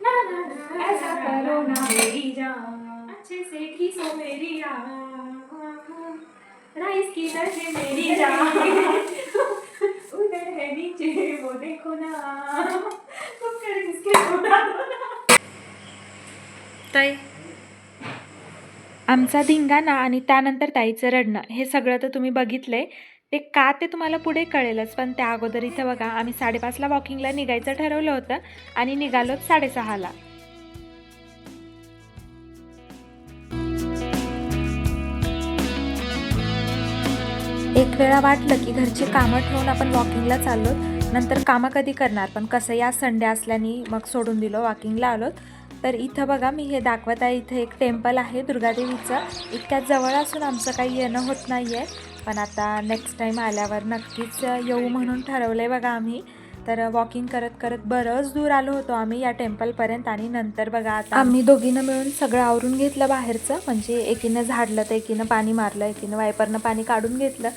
ना ना ना ऐसा करो ना मेरी जान, अच्छे से खींचो मेरी जान, राइस की तरह मेरी जान, उधर है नीचे वो देखो ना, कुकर किसके उड़ा दो ना. ताई, आमचा धिंगाणा आणि त्यानंतर ताईचं रडणं हे सगळं तर तुम्ही बघितलंय. ते का ते तुम्हाला पुढे कळेलच, पण त्या अगोदर इथं बघा आम्ही 5:30ला वॉकिंगला निघायचं ठरवलं होतं आणि निघालो 6:30ला. एक वेळा वाटलं की घरची कामं ठेवून आपण वॉकिंगला चाललो, नंतर कामं कधी करणार, पण कसं या संडे असल्याने मग सोडून दिलो, वॉकिंगला आलो. तर इथं बघा मी हे दाखवत आहे, इथं एक टेम्पल आहे दुर्गादेवीचं. इतक्या जवळ असून आमचं काही येणं होत नाही आहे, पण आता नेक्स्ट टाईम आल्यावर नक्कीच येऊ म्हणून ठरवलं आहे बघा आम्ही. तर वॉकिंग करत करत बरंच दूर आलो होतो आम्ही या टेम्पलपर्यंत. आणि नंतर बघा आता आम्ही दोघीनं मिळून सगळं आवरून घेतलं बाहेरचं, म्हणजे एकीनं झाडलं तर एकीनं पाणी मारलं, एकीनं वायपरनं पाणी काढून घेतलं.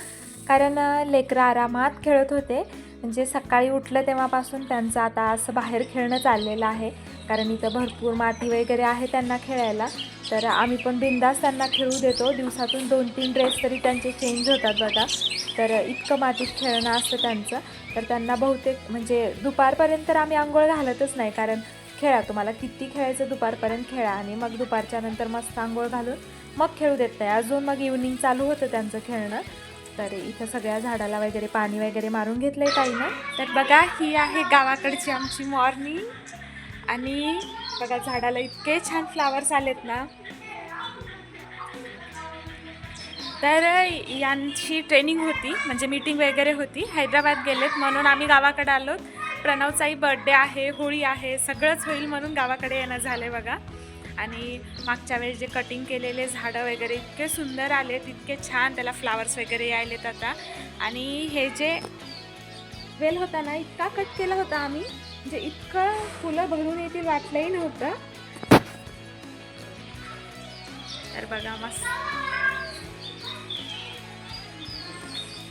कारण लेकरं आरामात खेळत होते, म्हणजे सकाळी उठलं तेव्हापासून त्यांचं आता असं बाहेर खेळणं चाललेलं आहे. कारण इथं भरपूर माती वगैरे आहे त्यांना खेळायला, तर आम्ही पण बिंदास त्यांना खेळू देतो. दिवसातून 2-3 ड्रेस तरी त्यांचे चेंज होतात बघा. तर इतकं मातीत खेळणं असतं त्यांचं. तर त्यांना बहुतेक म्हणजे दुपारपर्यंत तर आम्ही अंघोळ घालतच नाही, कारण खेळा, तुम्हाला किती खेळायचं दुपारपर्यंत खेळा, आणि मग दुपारच्या नंतर मस्त अंघोळ घालून मग खेळू देत नाही. अजून मग इव्हनिंग चालू होतं त्यांचं खेळणं. तर इथं सगळ्या झाडाला वगैरे पाणी वगैरे मारून घेतलंय ताईनं. तर बघा ही आहे गावाकडची आमची मॉर्निंग. आणि बघा झाडाला इतके छान फ्लावर्स आलेत ना. तर यांची ट्रेनिंग होती, म्हणजे मीटिंग वगैरे होती, हैदराबाद गेलेत म्हणून आम्ही गावाकडे आलो. प्रणवचाही बर्थडे आहे, होळी आहे, सगळंच होईल म्हणून गावाकडे येणं झालं बघा. आणि मागच्या वेळेस जे कटिंग केलेले झाडं वगैरे इतके सुंदर आलेत, इतके छान त्याला फ्लावर्स वगैरे यायलेत आता. आणि हे जे वेल होता ना, इतका कट केला होता आम्ही, म्हणजे इतकं फुलं भरून येतील वाटलंही नव्हतं. तर बघा मस्त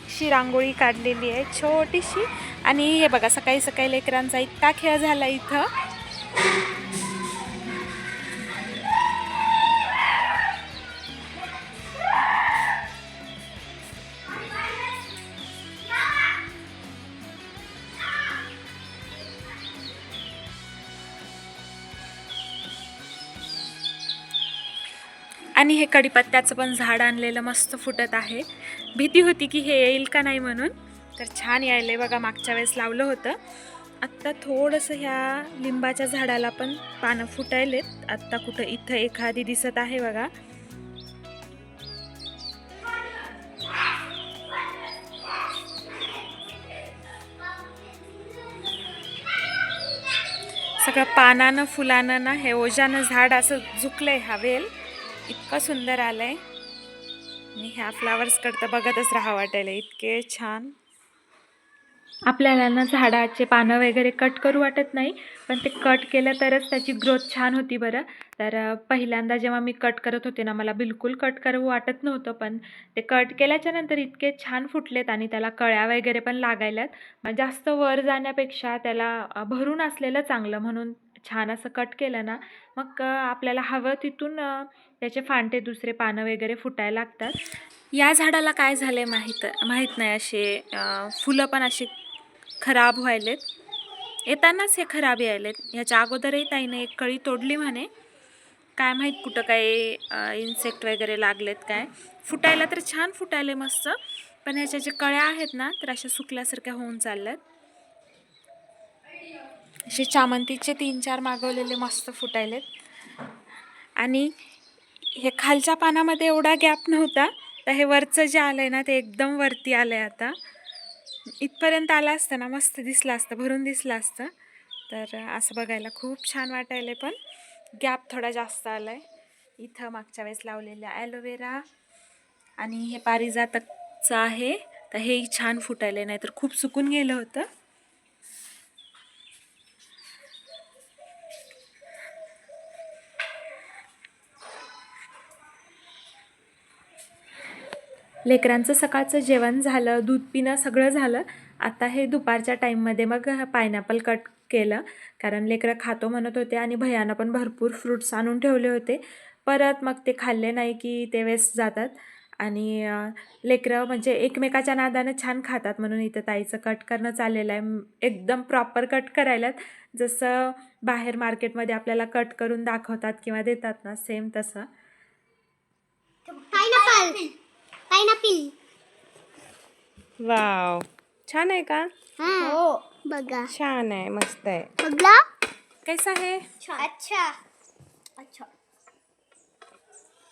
अशी रांगोळी काढलेली आहे छोटीशी. आणि हे बघा सकाळी सकाळी लेकरांचा इतका खेळ झाला इथं. आणि हे कडीपत्त्याचं पण झाड आणलेलं मस्त फुटत आहे. भीती होती की हे येईल का नाही म्हणून, तर छान यायले बघा. मागच्या वेळेस लावलं होतं. आत्ता थोडंसं ह्या लिंबाच्या झाडाला पण पानं फुटायलेत. आत्ता कुठं इथं एखादी दिसत आहे बघा. सगळं पानानं फुलानं ना हे ओझ्यानं झाड असं झुकलंय. हा वेल इतकं सुंदर आलंय, आणि ह्या फ्लावर्स करता बघतच राहा वाटायला, इतके छान. आपल्याला ना झाडाचे पानं वगैरे कट करू वाटत नाही, पण ते कट केलं तरच त्याची ग्रोथ छान होती बरं. तर पहिल्यांदा जेव्हा मी कट करत होते ना, मला बिलकुल कट करू वाटत नव्हतं, पण ते कट केल्याच्या नंतर इतके छान फुटलेत आणि त्याला कळ्या वगैरे पण लागायल्यात. मग जास्त वर जाण्यापेक्षा त्याला भरून असलेलं चांगलं, म्हणून छान असं कट केलं ना, मग आपल्याला हवं तिथून त्याचे फांटे दुसरे पानं वगैरे फुटायला लागतात. या झाडाला काय झालंय माहीत नाही, असे फुलं पण अशी खराब व्हायलेत. येतानाच हे खराब यायलेत. ह्याच्या अगोदरही ताईने एक कळी तोडली म्हणे, काय माहीत कुठं काय इन्सेक्ट वगैरे लागलेत काय. फुटायला तर छान फुटायले मस्त, पण ह्याच्या ज्या कळ्या आहेत ना, तर अशा सुकल्यासारख्या होऊन चालल्यात. असे चामंतीचे 3-4 मागवलेले मस्त फुटायलेत. आणि हे खालच्या पानामध्ये एवढा गॅप नव्हता, तर हे वरचं जे आलंय ना, ते एकदम वरती आलंय. आता इथपर्यंत आलं असतं ना, मस्त दिसलं असतं, भरून दिसलं असतं. तर असं बघायला खूप छान वाटायला, पण गॅप थोडा जास्त आलाय. इथं मागच्या वेळेस लावलेलं ॲलोवेरा आणि हे पारिजातकचं आहे, तर हेही छान फुटायले, नाही तर खूप सुकून गेलं होतं. लेकरांचं सकाळचं जेवण झालं, दूध पिणं सगळं झालं. आता हे दुपारच्या टाईममध्ये मग पायनॅपल कट केलं, कारण लेकरं खातो म्हणत होते आणि भैयानं पण भरपूर फ्रूट्स आणून ठेवले होते. परत मग ते खाल्ले नाही की ते वेस्ट जातात आणि लेकरं म्हणजे एकमेकाच्या नादानं छान खातात, म्हणून इथं ताईचं कट करणं चाललेलं आहे. एकदम प्रॉपर कट करायलात, जसं बाहेर मार्केटमध्ये आपल्याला कट करून दाखवतात किंवा देतात ना, सेम तसं. पायनॅपल. वाव, छान आहे का? हो बघा, छान आहे, मस्त आहे. बघला कैसा है? अच्छा अच्छा.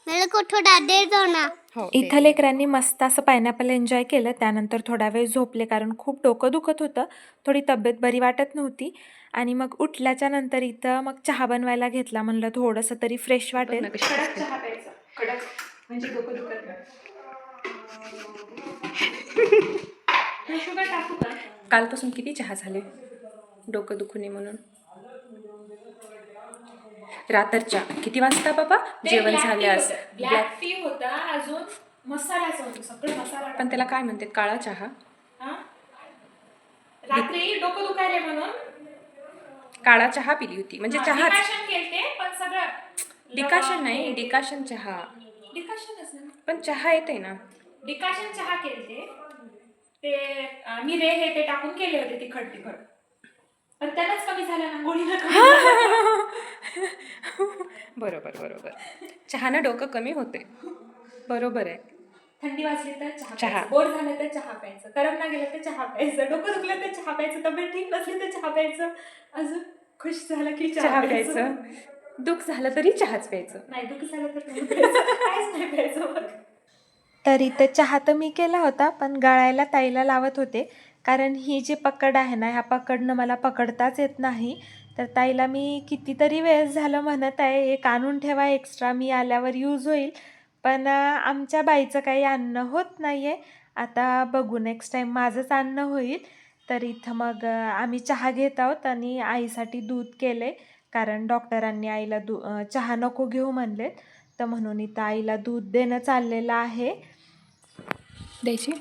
मला को थोडा दे दो ना. हो, इथं लेकरांनी मस्त असं पायनॅपल एन्जॉय केलं. त्यानंतर थोडा वेळ झोपले, कारण खूप डोकं दुखत होतं, थोडी तब्येत बरी वाटत नव्हती. आणि मग उठल्याच्या नंतर इथं मग चहा बनवायला घेतला. म्हणलं थोडंसं तरी फ्रेश वाटेल. कडक चहा प्यायचा, कडक, म्हणजे डोकं दुखत नाही. शुगर टाकू का? कालपासून किती चहा झाले डोकं दुखू नये म्हणून. रात्रच्या किती वाजता बाबा जेवण झाल्यास? ब्लॅक टी होता, अजून मसाल्याचं होतं, सगळं मसाला. पण त्याला काय म्हणतात, काळा चहा? रात्री डोकं दुखायले म्हणून काळा चहा पिली होती, म्हणजे चहा. डिकाशन केलते, पण सगळं डिकाशन नाही, डिकाशन चहा. डिकाशनच ना, पण चहा येते ना. डिकाशन चहा केलते ते मिरे हे ते टाकून केले होते, तिखट, पण त्यालाच कमी झालं ना, गोळीला कमी झालं. बरोबर. चहानं डोकं कमी होते, बरोबर आहे. थंडी वाजली तर चहा चहा. प्यायचं, बोर झालं तर चहा प्यायचं, करम ना गेलं तर चहा प्यायचं, डोकं दुखलं तर चहा प्यायचं, तब्येत ठीक नसली तर चहा प्यायचं, अजून खुश झालं की चहा प्यायचं. दुःख झालं तरी चहाच प्यायचं. नाही, दुःख झालं तर नाही प्यायचं, काहीच नाही प्यायचं मग. तर इथं चहा तर मी केला होता, पण गळायला ताईला लावत होते, कारण ही जी पकड आहे ना, ह्या पकडनं मला पकडताच येत नाही. तर ताईला मी कितीतरी वेळेस झालं म्हणत आहे, एक आणून ठेवा एक्स्ट्रा, मी आल्यावर यूज होईल, पण आमच्या बाईचं काही आणणं होत नाही आहे. आता बघू, नेक्स्ट टाईम माझंच आणणं होईल. तर इथं मग आम्ही चहा घेत आहोत आणि आईसाठी दूध केले, कारण डॉक्टरांनी आईला चहा नको घेऊ म्हणलेत, तर म्हणून इथं आईला दूध देणं चाललेलं आहे. द्यायची.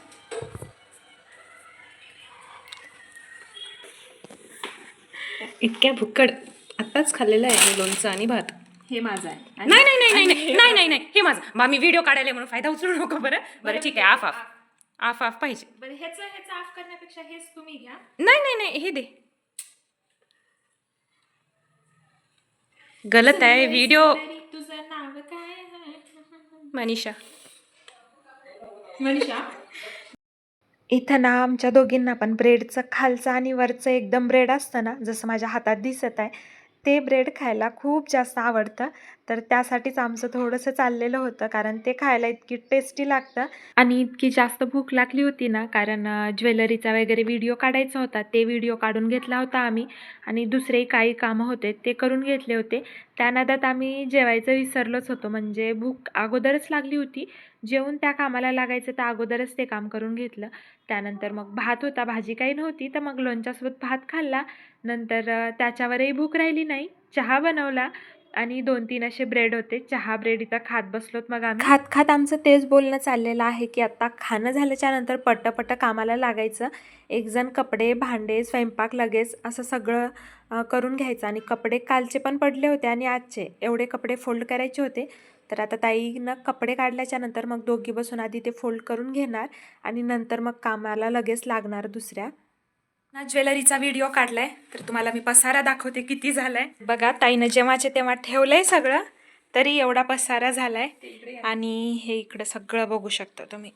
इतक्या भुक्कड आत्ताच खाल्लेलं आहे मी, लोणचं आणि भात. हे माझं आहे. नाही, हे माझं. बा, मी व्हिडिओ काढायला म्हणून फायदा उचलू नको. बरं ठीक आहे, ऑफ पाहिजे. बरं, ह्याचं ऑफ करण्यापेक्षा हेच तुम्ही घ्या. नाही, हे दे. गलत आहे व्हिडिओ. तुझं नाव काय? मनीषा. इथं ना आमच्या दोघींना पण ब्रेडचं खालचं आणि वरचं एकदम ब्रेड असतं ना, जसं माझ्या हातात दिसत आहे, ते ब्रेड खायला खूप जास्त आवडतं. तर त्यासाठीच आमचं थोडंसं चाललेलं होतं, कारण ते खायला इतकी टेस्टी लागतं. आणि इतकी जास्त भूक लागली होती ना, कारण ज्वेलरीचा वगैरे व्हिडिओ काढायचा होता, ते व्हिडिओ काढून घेतला होता आम्ही, आणि दुसरेही काही कामं होते ते करून घेतले होते. त्या नादात आम्ही जेवायचं विसरलोच होतो, म्हणजे भूक अगोदरच लागली होती. जेवून त्या कामाला लागायचं तर अगोदरच ते काम करून घेतलं. त्यानंतर मग भात होता, भाजी काही नव्हती, तर मग लोणच्यासोबत भात खाल्ला. नंतर त्याच्यावरही भूक राहिली नाही, चहा बनवला आणि 2-3 असे ब्रेड होते, चहा ब्रेड इथं खात बसलोत. मग आम्ही खात आमचं तेच बोलणं चाललेलं आहे की आता खाणं झाल्याच्या नंतर पट्ट कामाला लागायचं. एकजण कपडे, भांडे, स्वयंपाक लगेच असं सगळं करून घ्यायचं. आणि कपडे कालचे पण पडले होते आणि आजचे एवढे कपडे फोल्ड करायचे होते. तर आता ताईनं कपडे काढल्याच्या नंतर मग दोघी बसून आधी ते फोल्ड करून घेणार आणि नंतर मग कामाला लगेच लागणार दुसऱ्या. ना ज्वेलरीचा व्हिडिओ काढलाय, तर तुम्हाला मी पसारा दाखवते किती झालाय. बघा, ताईनं जेव्हाचे तेव्हा ठेवलंय सगळं, तरी एवढा पसारा झालाय. आणि हे इकडं सगळं बघू शकता तुम्ही.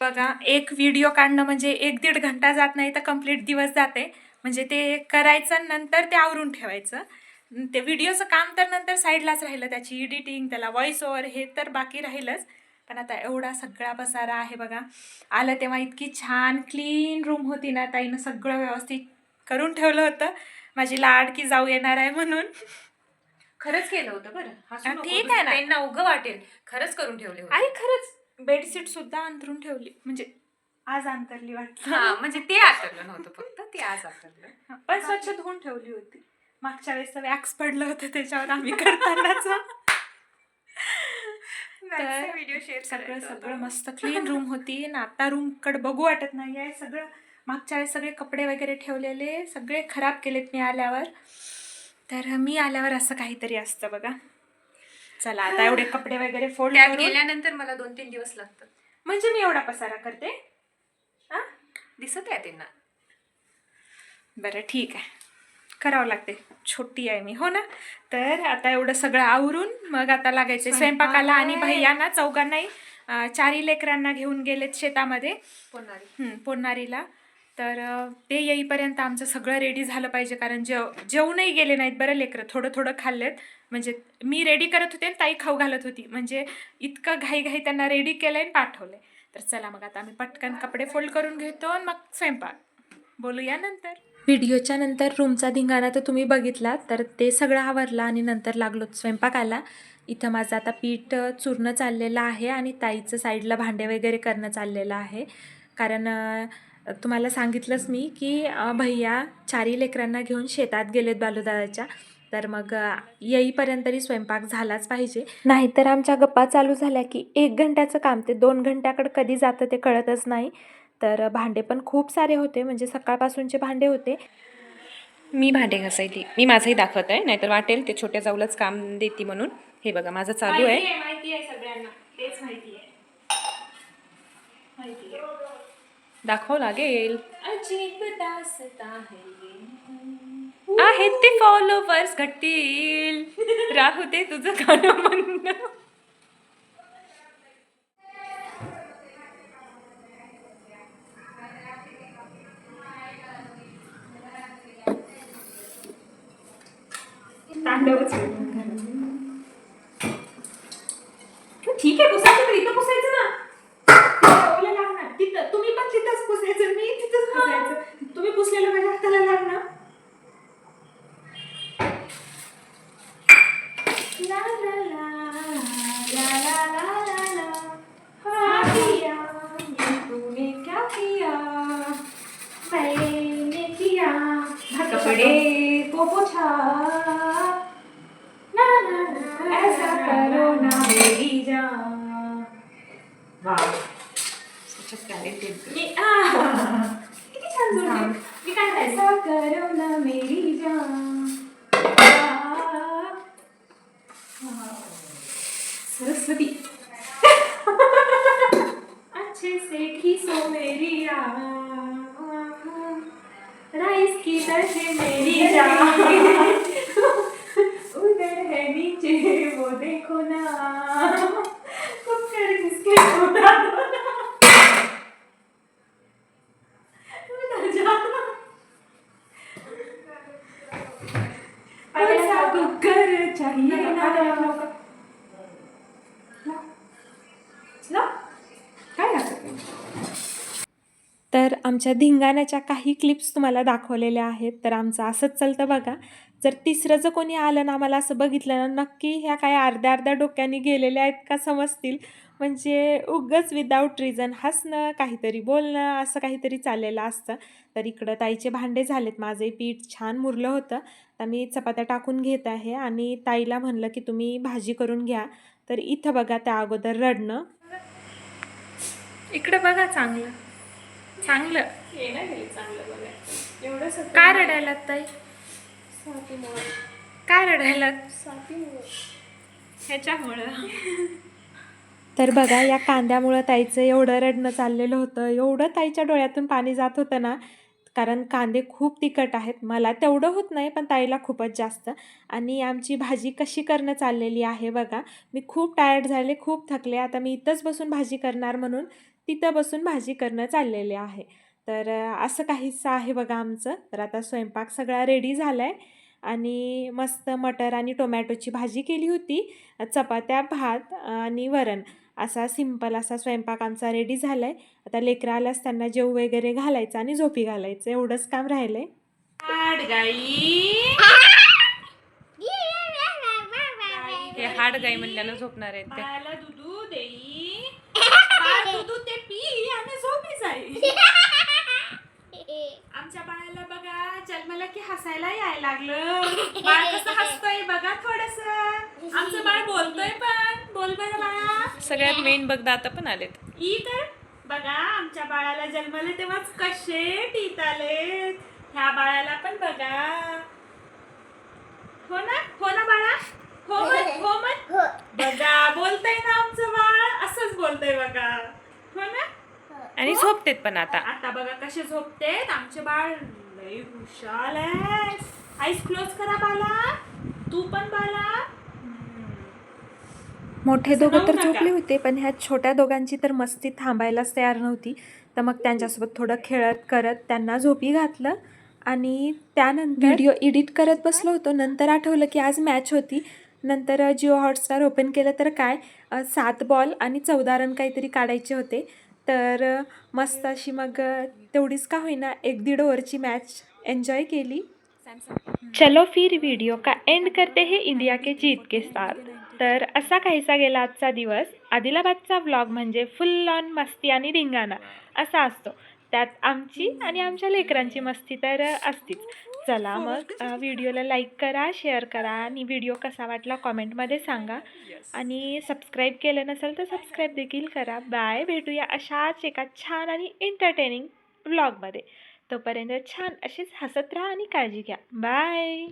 बघा, एक व्हिडिओ काढणं म्हणजे 1-1.5 घंटा जात नाही तर कंप्लीट दिवस जाते. म्हणजे ते करायचं, नंतर ते आवरून ठेवायचं. ते व्हिडिओचं काम तर नंतर साईडलाच राहिलं, त्याची एडिटिंग, त्याला व्हॉइस ओव्हर, हे तर बाकी राहीलच. पण आता एवढा सगळा पसारा आहे बघा. आलं तेव्हा इतकी छान क्लीन रूम होती ना, ताईनं सगळं व्यवस्थित करून ठेवलं होतं. माझी लाडकी जाऊ येणार आहे म्हणून. खरंच केलं होतं बरं. ठीक आहे ना, त्यांना उगं वाटेल, खरंच करून ठेवले होते. आई खरंच बेडशीट सुद्धा अंतरून ठेवली, म्हणजे आज अंतरली वाटतं. हा, म्हणजे ते आतरलं नव्हतं, फक्त ते आज आतरलं. पण स्वच्छ धुवून ठेवली होती. मागच्या वेळेस तर वॅक्स पडलं होतं त्याच्यावर आम्ही करतानाच. व्हिडिओ शेअर सगळं मस्त क्लीन रूम होती ना. आता रूमकडे बघू वाटत नाही आहे, सगळं मागच्या वेळेस सगळे कपडे वगैरे ठेवलेले सगळे खराब केलेत मी आल्यावर. तर मी आल्यावर असं काहीतरी असतं बघा. चला आता एवढे कपडे वगैरे फोल्ड त्यात करून, गेल्यानंतर मला 2-3 दिवस लागतात. म्हणजे मी एवढा पसारा करते. दिसत आहे त्यांना. बरं ठीक आहे, करावं लागते, छोटी आहे मी, हो ना. तर आता एवढं सगळं आवरून मग आता लागायचे स्वयंपाकाला. आणि भैयांना चौघांनाही 4 लेकरांना घेऊन गेलेत शेतामध्ये पोन्नारीला. तर ते येईपर्यंत आमचं सगळं रेडी झालं पाहिजे, कारण जेवूनही गेले नाहीत बरं लेकरं, थोडं थोडं खाल्लेत. म्हणजे मी रेडी करत होते आणि ताई खाऊ घालत होती, म्हणजे इतकं घाई त्यांना रेडी केलंय आणि पाठवलंय. तर चला मग आता आम्ही पटकन कपडे फोल्ड करून घेतो आणि मग स्वयंपाक. बोलूया नंतर. व्हिडिओच्या नंतर रूमचा धिंगाणा तर तुम्ही बघितला. तर ते सगळं आवरलं आणि नंतर लागलो स्वयंपाकाला. इथं माझं आता पीठ चुरणं चाललेलं आहे आणि ताईचं साईडला भांडे वगैरे करणं चाललेलं आहे. कारण तुम्हाला सांगितलंच मी की भैया 4 लेकरांना घेऊन शेतात गेलेत बालूदादाच्या. तर मग येईपर्यंत तरी स्वयंपाक झालाच पाहिजे, नाहीतर आमच्या गप्पा चालू झाल्या की 1 घंट्याचं काम ते 2 घंट्याकडे कधी जातं ते कळतच नाही. तर भांडे पण खूप सारे होते, म्हणजे सकाळपासूनचे भांडे होते. मी भांडे घासायली. मी माझंही दाखवत आहे, नाहीतर वाटेल ते छोट्या जाऊलाच काम देते म्हणून. हे बघा माझं चालू आहे. माहिती आहे सगळ्यांना, तेच माहिती आहे. दाखवावं लागेल. अजीब दास्तां है आहेत ते फॉलोवर्स घटतील. राहू दे तुझं गाणं म्हणणं. तांडवच. ठीक आहे, पुसायचं तर इथं पुसायचं ना. तिथं लागणार, तिथं तुम्ही पण तिथंच पुसायचं, मी तिथंच पुसायचं. तुम्ही पुसलेलं माझ्या हाताला लागणार. ला ला ला ला ला ला ला ला. हाँ किया, तूने क्या किया, मैंने किया, कपड़े को पोछा, ना ना ना ऐसा करो ना मेरी जान. वाह, किती छान जोडली. मी काय नाही, ऐसा करो ना मेरी जान. सरस्वती. अच्छे से खीसो मेरी आँख, राइस की तरह मेरी जान. उधर है नीचे वो देखो ना, कुकर किसके उड़ा दो ना. उधर जाना ऐसा कुकर चाहिए ना. तर आमच्या धिंगाण्याच्या काही क्लिप्स तुम्हाला दाखवलेल्या आहेत. तर आमचं असंच चालतं बघा. जर तिसरं जर कोणी आलं ना, मला असं बघितलं ना, नक्की ह्या काय अर्ध्या डोक्याने गेलेल्या आहेत का समजतील. म्हणजे उगाच विदाऊट रिझन हसणं, काहीतरी बोलणं, असं काहीतरी चाललेलं असतं. तर इकडं ताईचे भांडे झालेत, माझंही पीठ छान मुरलं होतं. तर मी चपात्या टाकून घेत आहे आणि ताईला म्हणलं की तुम्ही भाजी करून घ्या. तर इथं बघा त्या अगोदर रडणं. इकडं बघा, चांगलं चांगलं काय रडायला ताई, काय रडायला ह्याच्यामुळं. तर बघा या कांद्यामुळं ताईचं एवढं रडणं चाललेलं होतं, एवढं ताईच्या डोळ्यातून पाणी जात होतं ना, कारण कांदे खूप तिखट आहेत. मला तेवढं होत नाही, पण ताईला खूपच जास्त. आणि आमची भाजी कशी करणं चाललेली आहे बघा. मी खूप टायर्ड झाले, खूप थकले. आता मी इथंच बसून भाजी करणार म्हणून तिथं बसून भाजी करणं चाललेले आहे. तर असं काहीसं आहे बघा आमचं. तर आता स्वयंपाक सगळा रेडी झाला आहे आणि मस्त मटर आणि टोमॅटोची भाजी केली होती, चपात्या, भात आणि वरण, असा सिंपल असा स्वयंपाक आमचा रेडी झाला आहे. आता लेकरं आल्यास त्यांना जेव वगैरे घालायचं आणि झोपी घालायचं, एवढंच काम राहिलं आहे. हे हाड गाई म्हणल्यानं झोपणार आहेत ते. बाळाला दूध देई, दूध ते पी आणि झोपी जाई. आमच्या बाळाला बघा जन्माला की हसायला यायला लागलं. बाळ कसं हसतोय बघा थोडस. आमचं बाळ बोलतोय पण. बोल बरं बाळा. सगळ्यात मेन बघ दात पण आलेत. ई तर बघा आमच्या बाळाला जन्मले तेव्हाच कसे टीत आले. ह्या बाळाला पण बघा. हो ना बाळा. हो मत बघा बोलतय ना आमचं बाळ. असंच बोलतय बघा. हो ना. आणि झोपतेत पण आता. आता बघा कसे झोपतेत आमचे बाळ. लई हुशार आहे. आईस क्लोज करा बाला. तू पण बाला. मोठे दोघं तर झोपले होते पण ह्या छोट्या दोघांची तर मस्ती थांबायलाच तयार नव्हती. तर मग त्यांच्यासोबत थोडं खेळत करत त्यांना झोपी घातलं आणि त्यानंतर व्हिडिओ एडिट करत बसलो होतो. नंतर आठवलं की आज मॅच होती. नंतर जिओ हॉटस्टार ओपन केलं तर काय 7 बॉल आणि 14 रन काहीतरी काढायचे होते. तर मस्त अशी मग तेवढीच का होईना 1-1.5 ओव्हरची मॅच एन्जॉय केली. चलो फिर वीडियो का एंड करते हैं इंडिया के जीत के साथ. तर असा काहीसा गेला आजचा दिवस. आदिलाबादचा व्लॉग म्हणजे फुल ऑन मस्ती आणि धिंगाणा असा असतो. त्यात आमची आणि आमच्या लेकरांची मस्ती तर असतीच. चला मग व्हिडिओला लाईक करा, शेअर करा आणि व्हिडिओ कसा वाटला कॉमेंटमध्ये सांगा. आणि सबस्क्राईब केलं नसेल तर सबस्क्राईब देखील करा. बाय. भेटूया अशाच एका छान आणि एंटरटेनिंग व्लॉगमध्ये. तोपर्यंत छान अशीच हसत राहा आणि काळजी घ्या. बाय.